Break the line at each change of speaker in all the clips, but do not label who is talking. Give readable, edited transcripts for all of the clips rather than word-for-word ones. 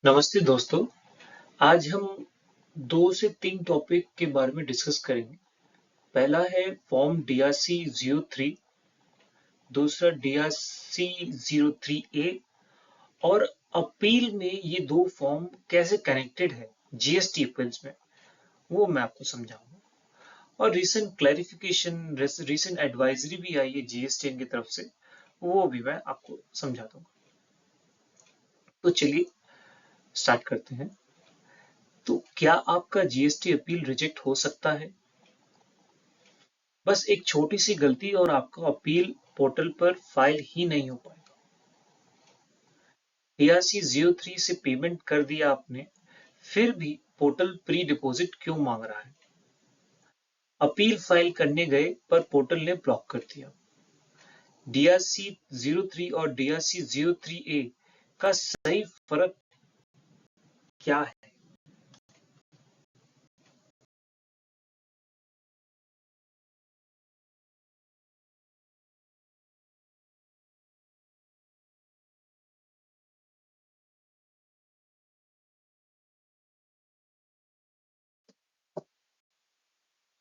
नमस्ते दोस्तों। आज हम 2 से 3 टॉपिक के बारे में डिस्कस करेंगे। पहला है फॉर्म DRC-03, दूसरा DRC-03A और अपील में ये दो फॉर्म कैसे कनेक्टेड है जीएसटी अपील्स में, वो मैं आपको समझाऊंगा। और रीसेंट क्लैरिफिकेशन, रीसेंट एडवाइजरी भी आई है जीएसटी की तरफ से, वो भी मैं आपको समझा दूंगा। तो चलिए स्टार्ट करते हैं। तो क्या आपका जीएसटी अपील रिजेक्ट हो सकता है? बस एक छोटी सी गलती और आपका अपील पोर्टल पर फाइल ही नहीं हो पाएगा। DRC-03 से पेमेंट कर दिया आपने, फिर भी पोर्टल प्री डिपॉजिट क्यों मांग रहा है? अपील फाइल करने गए पर पोर्टल ने ब्लॉक कर दिया। DRC-03 और DRC-03A का सही फर्क क्या है?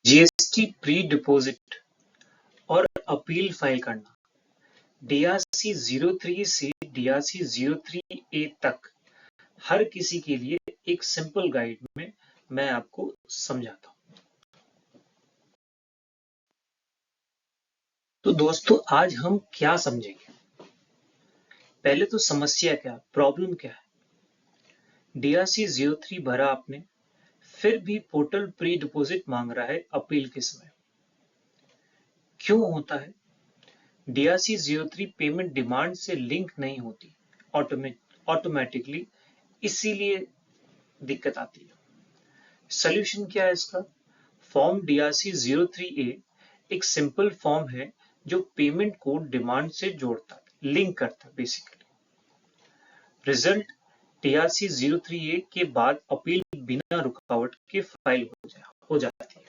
जीएसटी प्री डिपॉजिट और अपील फाइल करना। DRC-03 से DRC-03A तक हर किसी के लिए एक सिंपल गाइड में मैं आपको समझाता हूं। तो दोस्तों आज हम क्या समझेंगे? पहले तो समस्या क्या है, प्रॉब्लम क्या है। DRC-03 भरा आपने, फिर भी पोर्टल प्री डिपॉजिट मांग रहा है अपील के समय। क्यों होता है? DRC-03 पेमेंट डिमांड से लिंक नहीं होती ऑटोमेटिकली, इसीलिए दिक्कत आती है। सोल्यूशन क्या है इसका? फॉर्म DRC-03A एक सिंपल फॉर्म है जो पेमेंट को डिमांड से जोड़ता है, लिंक करता है बेसिकली। रिजल्ट DRC-03A के बाद अपील बिना रुकावट के फाइल हो जाती है।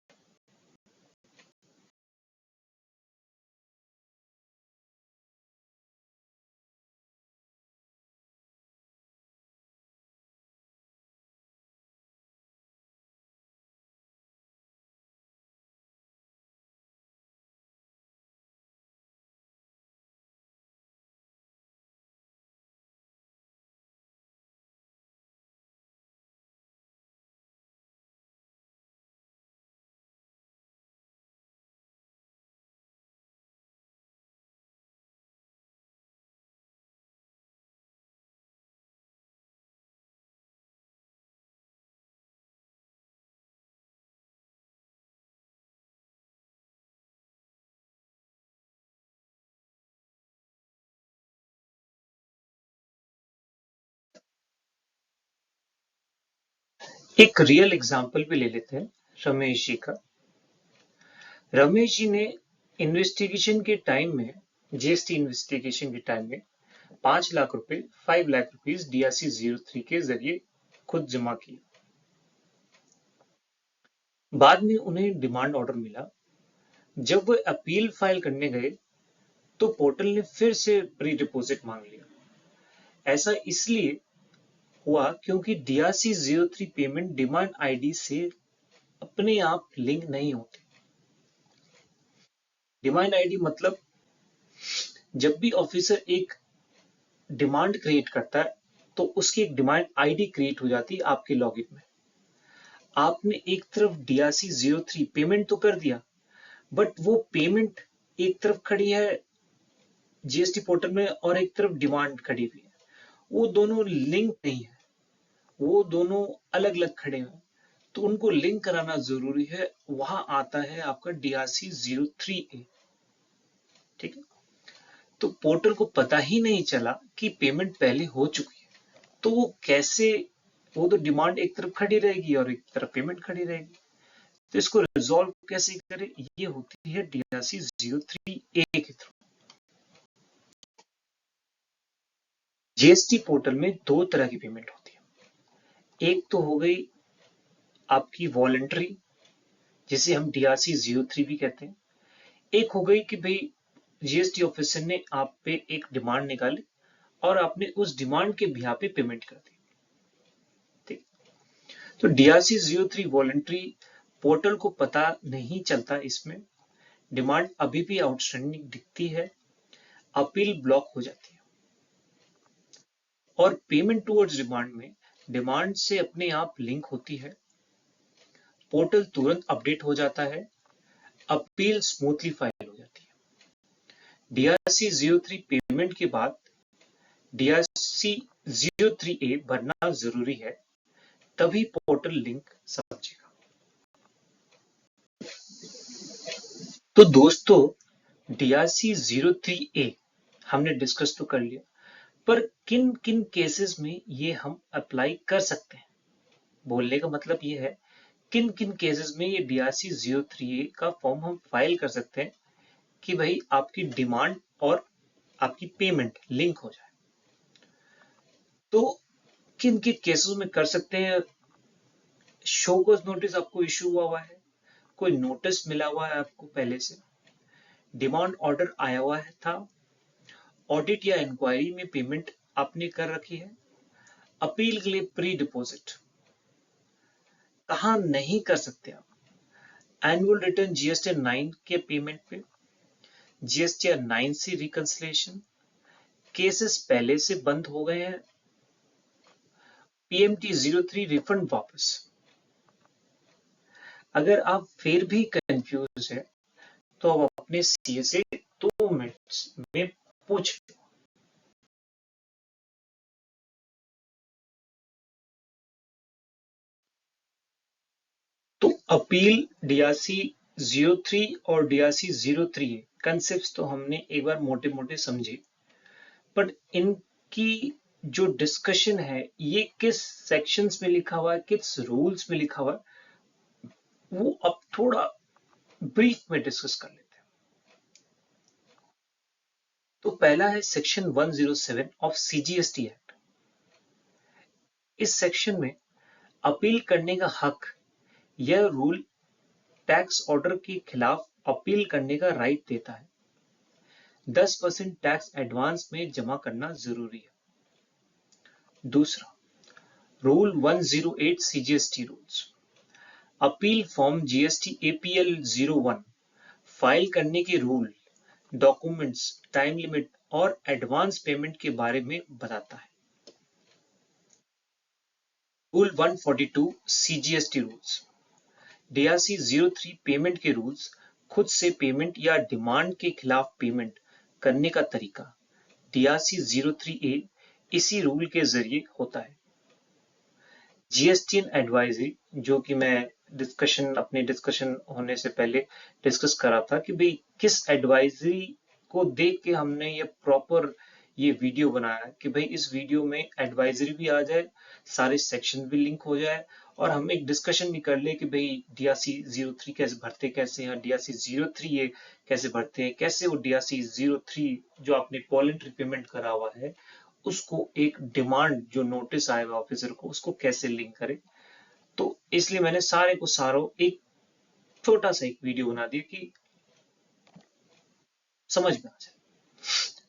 एक रियल एग्जांपल भी ले लेते हैं रमेश जी का। रमेश जी ने इन्वेस्टिगेशन के टाइम में, जीएसटी इन्वेस्टिगेशन के टाइम में 5 लाख रुपए, 5 लाख रुपीज DRC-03 के जरिए खुद जमा किए। बाद में उन्हें डिमांड ऑर्डर मिला। जब वो अपील फाइल करने गए तो पोर्टल ने फिर से प्री डिपॉजिट मांग लिया। ऐसा इसलिए हुआ क्योंकि DRC-03 पेमेंट डिमांड आईडी से अपने आप लिंक नहीं होती। डिमांड आईडी मतलब जब भी ऑफिसर एक डिमांड क्रिएट करता है तो उसकी एक डिमांड आईडी क्रिएट हो जाती है आपके लॉगिन में। आपने एक तरफ DRC-03 पेमेंट तो कर दिया, बट वो पेमेंट एक तरफ खड़ी है जीएसटी पोर्टल में और एक तरफ डिमांड खड़ी हुई है। वो दोनों लिंक नहीं है, वो दोनों अलग अलग खड़े हैं, तो उनको लिंक कराना जरूरी है। वहां आता है आपका DRC-03A। ठीक है, तो पोर्टल को पता ही नहीं चला कि पेमेंट पहले हो चुकी है, तो वो कैसे, वो तो डिमांड एक तरफ खड़ी रहेगी और एक तरफ पेमेंट खड़ी रहेगी। तो इसको रिजॉल्व कैसे करें? ये होती है DRC-03A के थ्रू। जीएसटी पोर्टल में दो तरह की पेमेंट होती है। एक तो हो गई आपकी वॉलंटरी, जिसे हम DRC-03 भी कहते हैं। एक हो गई कि भाई जीएसटी ऑफिसर ने आप पे एक डिमांड निकाली और आपने उस डिमांड के बिहाफ पे पेमेंट कर दी। तो DRC03 वॉलंटरी पोर्टल को पता नहीं चलता, इसमें डिमांड अभी भी आउटस्टैंडिंग दिखती है, अपील ब्लॉक हो जाती है। और पेमेंट टुवर्ड्स डिमांड में डिमांड से अपने आप लिंक होती है, पोर्टल तुरंत अपडेट हो जाता है, अपील स्मूथली फाइल हो जाती है। DRC03 पेमेंट के बाद DRC03A भरना जरूरी है, तभी पोर्टल लिंक समझेगा। तो दोस्तों, DRC03A हमने डिस्कस तो कर लिया, पर किन किन केसेस में ये हम अप्लाई कर सकते हैं। बोलने का मतलब ये है किन किन केसेस में ये DRC03A का फॉर्म हम फाइल कर सकते हैं कि भाई आपकी डिमांड और आपकी पेमेंट लिंक हो जाए। तो किन किन केसेस में कर सकते हैं। शो कॉज नोटिस आपको इशू हुआ है, कोई नोटिस मिला हुआ है आपको पहले से, डिमांड ऑर्डर आया हुआ है था, ऑडिट या इंक्वायरी में पेमेंट आपने कर रखी है, अपील के लिए प्री डिपॉजिट। कहां नहीं कर सकते आप, एनुअल रिटर्न GST 9 के पेमेंट पे, GST 9 से रिकंसिलिएशन, केसेस पहले से बंद हो गए हैं, PMT 03 रिफंड वापस। अगर आप फिर भी कंफ्यूज है तो आप अपने CA से 2 मिनट्स में पूछ लो। तो अपील DRC03 और DRC03 कंसेप्ट तो हमने एक बार मोटे मोटे समझे, पर इनकी जो डिस्कशन है ये किस सेक्शंस में लिखा हुआ है, किस रूल्स में लिखा हुआ है, वो अब थोड़ा ब्रीफ में डिस्कस कर लेते हैं। तो पहला है सेक्शन 107 ऑफ CGST एक्ट। इस सेक्शन में अपील करने का हक, यह रूल टैक्स ऑर्डर के खिलाफ अपील करने का राइट देता है। 10% टैक्स एडवांस में जमा करना जरूरी है। दूसरा, rule 108 CGST rules, appeal form GST APL 01 file करने के रूल, डॉक्यूमेंट्स, टाइम लिमिट और एडवांस पेमेंट के बारे में बताता है। Rule 142 CGST rules, DRC03 payment के रूल्स, खुद से पेमेंट या डिमांड के खिलाफ पेमेंट करने का तरीका, DRC03A इसी रूल के जरिए होता है। GSTN एडवाइजरी, जो कि मैं अपने डिस्कशन होने से पहले डिस्कस करा था कि भाई किस एडवाइजरी को देख के हमने ये प्रॉपर ये वीडियो बनाया है कि भाई इस वीडियो में एडवाइजरी भी आ जाए, सारे सेक्शन भी लिंक हो जाए और हम एक डिस्कशन भी कर ले कि भाई DRC03 कैसे भरते, कैसे हैं DRC03A कैसे भरते हैं, कैसे वो DRC03 जो आपने वॉलंटरी पेमेंट करा हुआ है उसको एक डिमांड जो नोटिस आएगा ऑफिसर को उसको कैसे लिंक करे। तो इसलिए मैंने सारे को सारो एक छोटा सा एक वीडियो बना दिया कि समझ में आ जाए।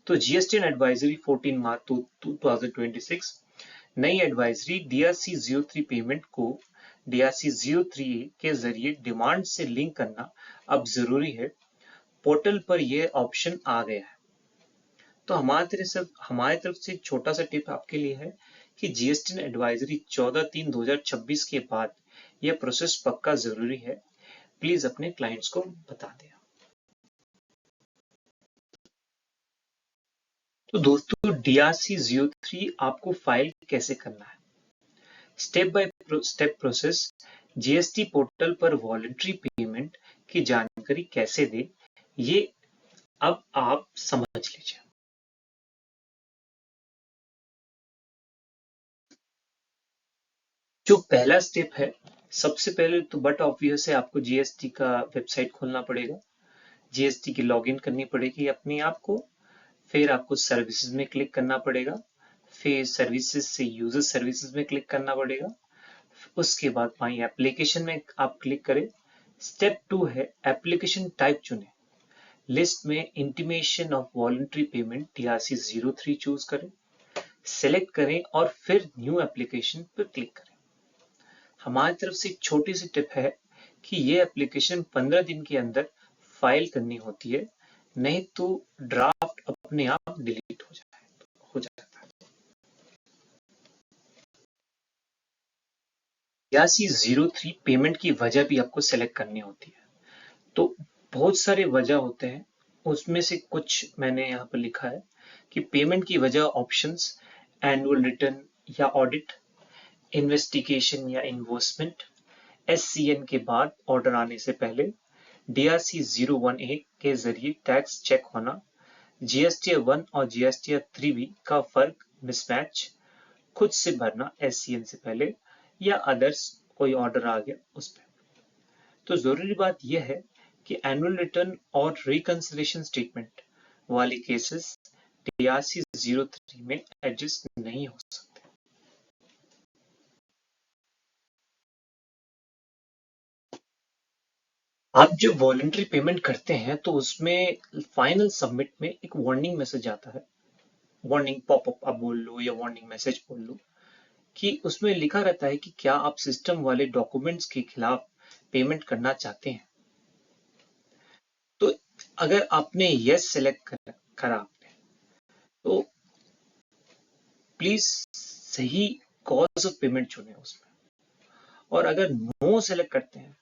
तो GSTN एडवाइजरी 14 मार्च 2026, नई एडवाइजरी DRC03 पेमेंट को DRC03A के जरिए डिमांड से लिंक करना अब जरूरी है। पोर्टल पर यह ऑप्शन आ गया है। तो हमारी तरफ से एक छोटा सा टिप आपके लिए है कि GSTN एडवाइजरी 14/3/2026 के बाद यह प्रोसेस पक्का जरूरी है। प्लीज अपने क्लाइंट्स को बता दें। तो दोस्तों, DRC03 आपको फाइल कैसे करना है, step by step process, GST portal पर वॉलंटरी पेमेंट की जानकारी कैसे दे, ये अब आप समझ लीजिए। जो पहला स्टेप है, सबसे पहले तो बट ऑब्वियस है आपको GST का वेबसाइट खोलना पड़ेगा, GST की लॉगिन करनी पड़ेगी अपने आप को, फिर आपको सर्विसेज में क्लिक करना पड़ेगा, फिर सर्विसेज से यूजर सर्विसेज में क्लिक करना पड़ेगा, उसके बाद माई एप्लीकेशन में आप क्लिक करें। स्टेप 2 है एप्लीकेशन टाइप चुनें, लिस्ट में intimation of voluntary payment DRC03 choose करें, सेलेक्ट करें और फिर न्यू एप्लीकेशन पर क्लिक करें। हमारी तरफ से एक छोटी सी टिप है कि ये एप्लीकेशन 15 दिन के अंदर फाइल करनी होती है, नहीं तो ड्राफ्ट अपने आप डिलीट हो जाता है। 8303 पेमेंट की वजह भी आपको सेलेक्ट करनी होती है। तो बहुत सारे वजह होते हैं, उसमें से कुछ मैंने यहाँ पर लिखा है कि पेमेंट की वजह ऑप्शंस, एनुअल रिटर्न या ऑडिट, इन्वेस्टिगेशन या इन्वेस्टमेंट, एससीएन के बाद ऑर्डर आने से पहले, डीआरसी 018 के जरिए टैक्स चेक होना, जीएसटीआर 1 और जीएसटीआर 3 का फर्क मिसमैच, खुद से भरना एससीएन से पहले, या अदर्स कोई ऑर्डर आ गया उस पर। तो जरूरी बात यह है कि एनुअल रिटर्न और रिकंसिलिएशन स्टेटमेंट वाले केसेस डीआरसी 03 में एडजस्ट नहीं हो सकते। आप जब वॉलंटरी पेमेंट करते हैं तो उसमें फाइनल सबमिट में एक वार्निंग मैसेज आता है, वार्निंग पॉपअप आप बोल लो या वार्निंग मैसेज बोल लो, कि उसमें लिखा रहता है कि क्या आप सिस्टम वाले डॉक्यूमेंट्स के खिलाफ पेमेंट करना चाहते हैं। तो अगर आपने यस सेलेक्ट करा आपने, तो प्लीज सही कॉज ऑफ पेमेंट चुने उसमें। और अगर नो सेलेक्ट करते हैं,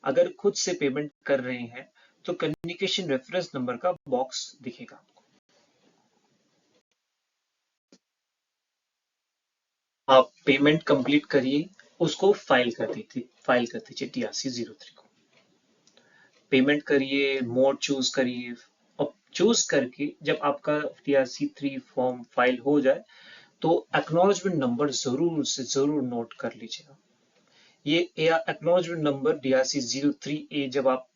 अगर खुद से पेमेंट कर रहे हैं, तो कम्युनिकेशन रेफरेंस नंबर का बॉक्स दिखेगा आपको। आप पेमेंट कंप्लीट करिए, उसको फाइल कर दीजिए डीआरसी 03 को। पेमेंट करिए, मोड चूज करिए, और चूज करके जब आपका डीआरसी 3 फॉर्म फाइल हो जाए तो एक्नॉलेजमेंट नंबर जरूर से जरूर नोट कर लीजिएगा। ये एक्नॉलेजमेंट नंबर डीआरसी 03A जब आप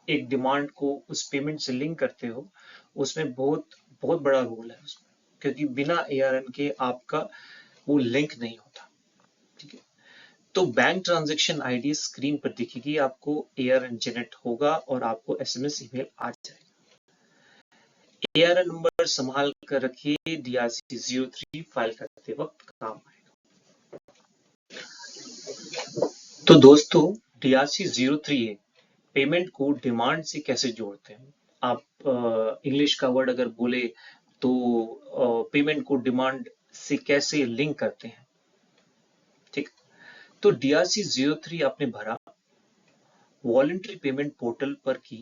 एक डिमांड को उस पेमेंट से लिंक करते हो, उसमें बहुत बहुत बड़ा रोल है उसमें, क्योंकि बिना एआरएन के आपका वो लिंक नहीं होता। ठीक है, तो बैंक ट्रांजैक्शन आईडी स्क्रीन पर दिखेगी आपको, एआरएन जनरेट होगा और आपको एसएमएस ईमेल आ जाएगा। एआरएन नंबर संभाल कर रखिए, डीआरसी 03 फाइल करते वक्त काम आएगा। तो दोस्तों, डीआरसी 03A पेमेंट को डिमांड से कैसे जोड़ते हैं। आप इंग्लिश का वर्ड अगर बोले तो पेमेंट को डिमांड से कैसे लिंक करते हैं। ठीक, तो डीआरसी 03 आपने भरा, वॉलंटरी पेमेंट पोर्टल पर की,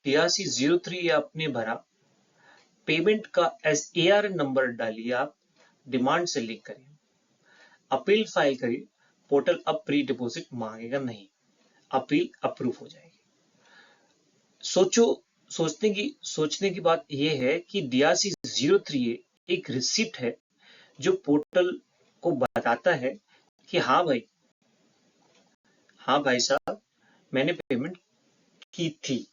डीआरसी 03 आपने भरा, पेमेंट का एस एआरएन नंबर डालिए, आप डिमांड से लिंक करिए, अपील फाइल करिए, पोर्टल अब प्री डिपॉजिट मांगेगा नहीं, अपील अप्रूव हो जाएगी। सोचने की बात यह है कि डीआरसी 03A एक रिसिप्ट है जो पोर्टल को बताता है कि हाँ भाई साहब, मैंने पेमेंट की थी।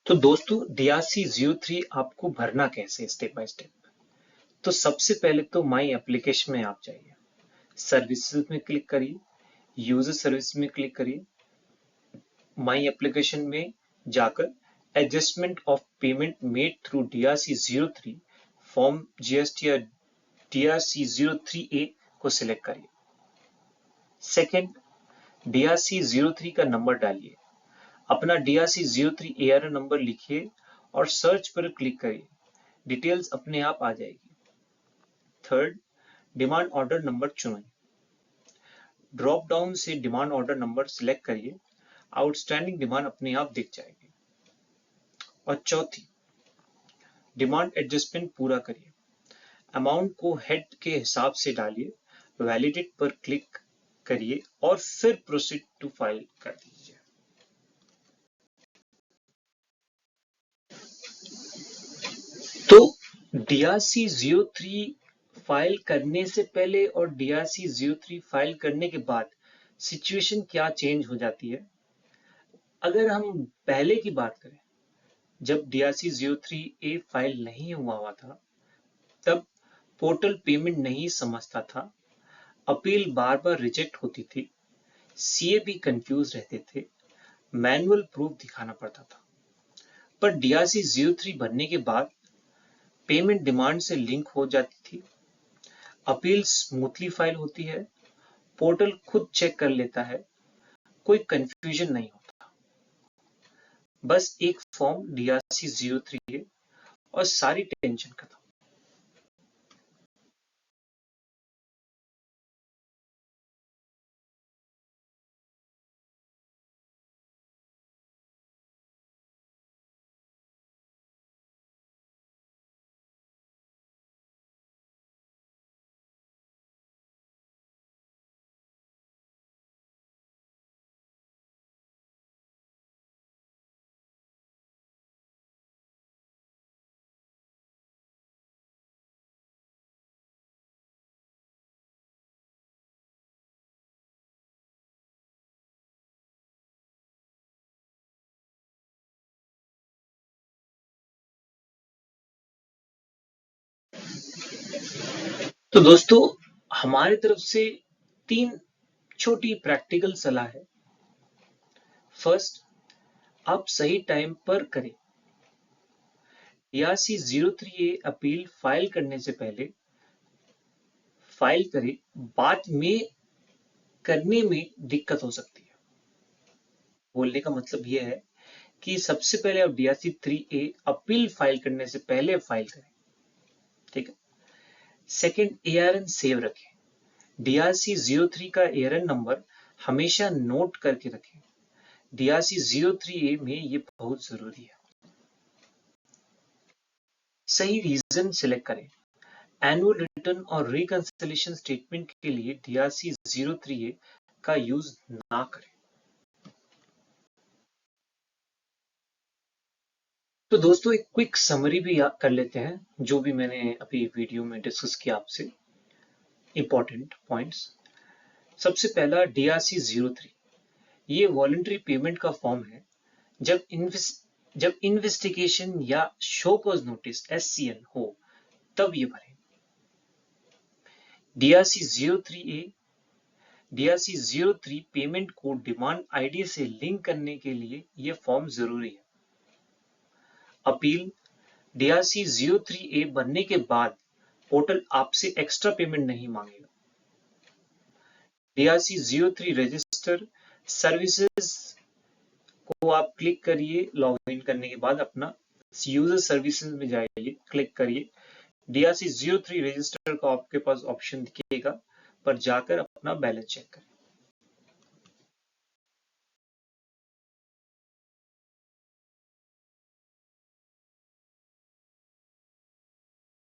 तो दोस्तों, डीआरसी 03 आपको भरना कैसे, स्टेप बाय स्टेप। तो सबसे पहले तो माई एप्लीकेशन में आप जाइए, सर्विसेज में क्लिक करिए, यूजर सर्विस में क्लिक करिए, माई एप्लीकेशन में जाकर adjustment of payment made through DRC 03 form GST या डीआरसी 03A को सिलेक्ट करिए। सेकेंड, डीआरसी 03 का नंबर डालिए, अपना डीआरसी 03 एआरएन नंबर लिखिए और सर्च पर क्लिक करिए, डिटेल्स अपने आप आ जाएगी। थर्ड, डिमांड ऑर्डर नंबर चुनिए, ड्रॉप डाउन से डिमांड ऑर्डर नंबर सिलेक्ट करिए, आउटस्टैंडिंग डिमांड अपने आप दिख जाएगी। और चौथी, डिमांड एडजस्टमेंट पूरा करिए, अमाउंट को हेड के हिसाब से डालिए, वैलिडेट पर क्लिक करिए और फिर प्रोसीड टू फाइल कर दीजिए। तो डीआरसी 03 फाइल करने से पहले और डीआरसी 03 फाइल करने के बाद सिचुएशन क्या चेंज हो जाती है। अगर हम पहले की बात करें, जब डीआरसी 03A फाइल नहीं हुआ था, तब पोर्टल पेमेंट नहीं समझता था, अपील बार बार रिजेक्ट होती थी, सीए भी कंफ्यूज रहते थे, मैनुअल प्रूफ दिखाना पड़ता था। पर डीआरसी 03 बनने के बाद पेमेंट डिमांड से लिंक हो जाती थी, अपील स्मूथली फाइल होती है, पोर्टल खुद चेक कर लेता है, कोई कंफ्यूजन नहीं होता। बस एक फॉर्म DRC 03 है और सारी टेंशन खत्म। तो दोस्तों, हमारी तरफ से 3 छोटी प्रैक्टिकल सलाह है। फर्स्ट, आप सही टाइम पर करें। DRC 03A अपील फाइल करने से पहले फाइल करें, बाद में करने में दिक्कत हो सकती है। बोलने का मतलब यह है कि सबसे पहले आप DRC 3A अपील फाइल करने से पहले फाइल करें, ठीक है। सेकंड, ARN सेव रखें। DRC 03 का ARN नंबर हमेशा नोट करके रखें। DRC 03A में ये बहुत जरूरी है। सही रीजन सिलेक्ट करें। एनुअल रिटर्न और रिकंसिलिएशन स्टेटमेंट के लिए DRC 03A का यूज ना करें। तो दोस्तों, एक क्विक समरी भी कर लेते हैं जो भी मैंने अभी वीडियो में डिस्कस किया आपसे, इंपॉर्टेंट पॉइंट्स। सबसे पहला, DRC 03 ये वॉलंटरी पेमेंट का फॉर्म है। जब इन्वेस्टिगेशन या शो कॉज नोटिस SCN हो तब ये भरें। DRC 03A DRC 03 पेमेंट को डिमांड आईडी से लिंक करने के लिए यह फॉर्म जरूरी है। अपील, DRC 03A बनने के बाद पोर्टल आपसे एक्स्ट्रा पेमेंट नहीं मांगेगा। DRC 03 रजिस्टर सर्विसेज को आप क्लिक करिए। लॉग इन करने के बाद अपना यूजर सर्विसेज में जाइए, क्लिक करिए। DRC 03 रजिस्टर का आपके पास ऑप्शन दिखेगा, पर जाकर अपना बैलेंस चेक करें।